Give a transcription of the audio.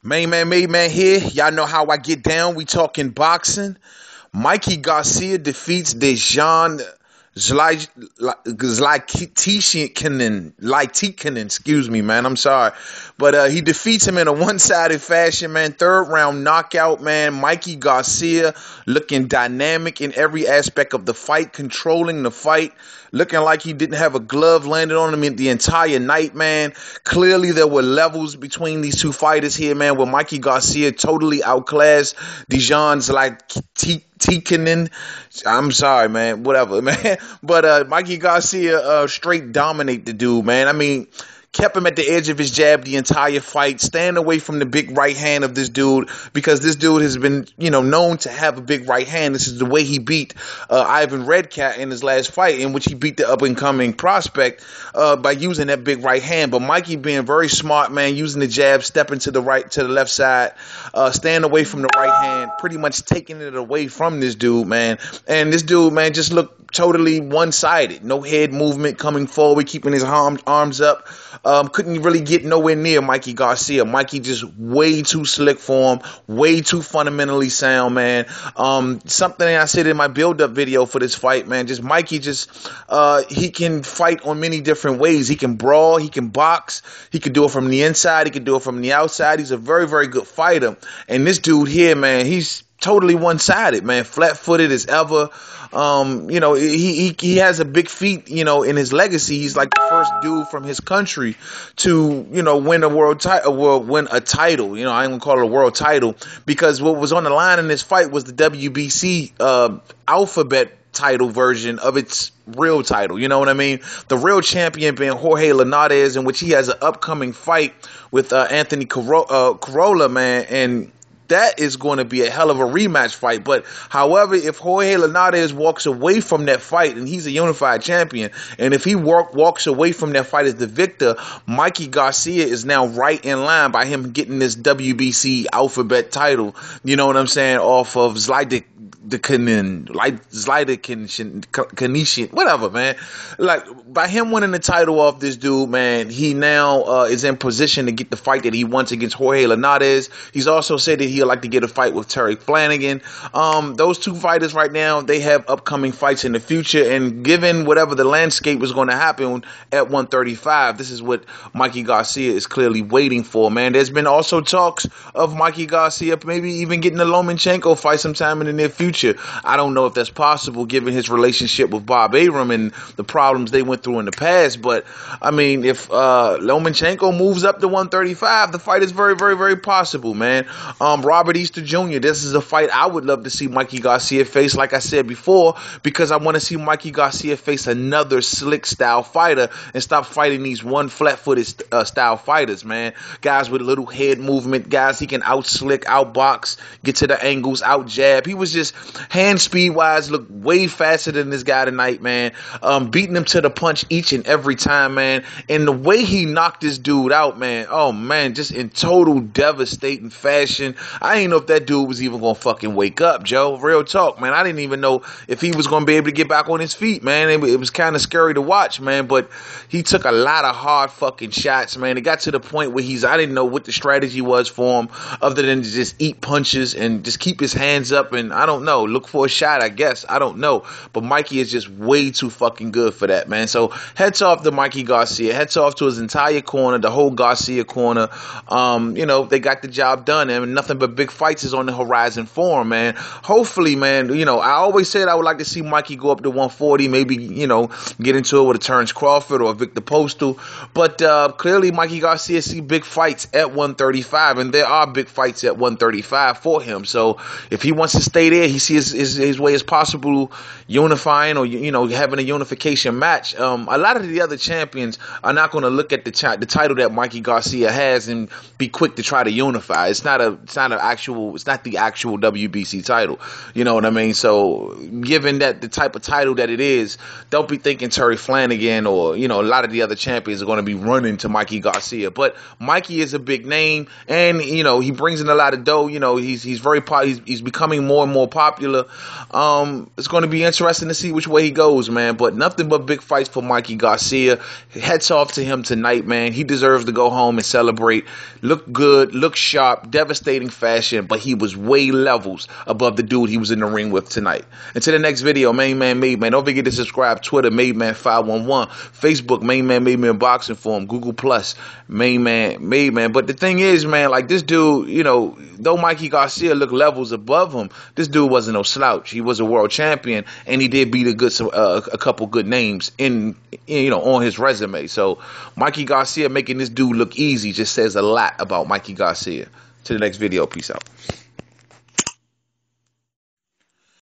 Main man here. Y'all know how I get down. We talking boxing. Mikey Garcia defeats Dejan Zlatacanin, excuse me, man. I'm sorry. But he defeats him in a one-sided fashion, man. Third round knockout, man. Mikey Garcia looking dynamic in every aspect of the fight, controlling the fight, looking like he didn't have a glove landed on him in the entire night, man. Clearly, there were levels between these two fighters here, man, where Mikey Garcia totally outclassed Dejan's like Tikkanen. I'm sorry, man. Whatever, man. But Mikey Garcia straight dominate the dude, man. I mean, kept him at the edge of his jab the entire fight, staying away from the big right hand of this dude because this dude has been, known to have a big right hand. This is the way he beat Ivan Redcat in his last fight, in which he beat the up-and-coming prospect by using that big right hand. But Mikey being very smart, man, using the jab, stepping to the right, to the left side, staying away from the right hand, pretty much taking it away from this dude, man. And this dude, man, just looked totally one-sided. No head movement coming forward, keeping his arms up. Couldn't really get nowhere near Mikey Garcia. Mikey just way too slick for him, way too fundamentally sound, man. Something I said in my build-up video for this fight, man, just Mikey he can fight on many different ways. He can brawl, he can box, he can do it from the inside, he can do it from the outside. He's a very, very good fighter. And this dude here, man, he's totally one-sided, man, flat-footed as ever. He has a big feat, in his legacy. He's like the first dude from his country to, win a win a title. I ain't gonna call it a world title because what was on the line in this fight was the WBC alphabet title version of its real title. You know what I mean? The real champion being Jorge Linares, in which he has an upcoming fight with Anthony Corolla, man, and that is going to be a hell of a rematch fight. But however, if Jorge Linares walks away from that fight, and he's a unified champion, and if he walks away from that fight as the victor, Mikey Garcia is now right in line by him getting this WBC alphabet title. You know what I'm saying? Off of Zlatacanin, whatever, man. Like, by him winning the title off this dude, man, he now is in position to get the fight that he wants against Jorge Linares. He's also said that he'd like to get a fight with Terry Flanagan. Those two fighters right now, they have upcoming fights in the future, and given whatever the landscape is going to happen at 135, this is what Mikey Garcia is clearly waiting for, man. There's been also talks of Mikey Garcia maybe even getting a Lomachenko fight sometime in the near future. I don't know if that's possible given his relationship with Bob Arum and the problems they went through in the past, but I mean, if Lomachenko moves up to 135, the fight is very, very, very possible, man. Robert Easter Jr., this is a fight I would love to see Mikey Garcia face, like I said before, because I want to see Mikey Garcia face another slick style fighter and stop fighting these one flat-footed style fighters, man. Guys with little head movement, guys he can out-slick, out-box, get to the angles, out-jab. He was just, hand speed-wise, looked way faster than this guy tonight, man. Beating him to the punch each and every time, man. And the way he knocked this dude out, man, oh, man, just in total devastating fashion. I didn't know if that dude was even going to fucking wake up, Joe. Real talk, man. I didn't even know if he was going to be able to get back on his feet, man. It was kind of scary to watch, man. But he took a lot of hard fucking shots, man. It got to the point where I didn't know what the strategy was for him other than to just eat punches and just keep his hands up and, I don't know, look for a shot, I guess. I don't know. But Mikey is just way too fucking good for that, man. So heads off to Mikey Garcia. Heads off to his entire corner, the whole Garcia corner. They got the job done, and nothing but big fights is on the horizon for him, man. Hopefully, man, I always said I would like to see Mikey go up to 140, maybe, get into it with a Terrence Crawford or a Victor Postal. But clearly, Mikey Garcia see big fights at 135, and there are big fights at 135 for him. So if he wants to stay there, he sees his way as possible unifying or, having a unification match. A lot of the other champions are not going to look at the title that Mikey Garcia has and be quick to try to unify. It's not the actual WBC title. You know what I mean? So given that the type of title that it is, don't be thinking Terry Flanagan or, a lot of the other champions are going to be running to Mikey Garcia. But Mikey is a big name, and, he brings in a lot of dough. He's becoming more and more popular. popular. It's going to be interesting to see which way he goes, man. But nothing but big fights for Mikey Garcia. Hats off to him tonight, man. He deserves to go home and celebrate. Look good, look sharp, devastating fashion, but he was way levels above the dude he was in the ring with tonight. Until the next video, Main Man Made Man. Don't forget to subscribe. Twitter, Made Man 511. Facebook, Main Man Made Man Boxing Forum. Google Plus, Main Man Made Man. But the thing is, man, like this dude, you know, though Mikey Garcia looked levels above him, this dude wasn't no slouch. He was a world champion, and he did beat a couple good names in on his resume. So Mikey Garcia making this dude look easy just says a lot about Mikey Garcia. To the next video. Peace out.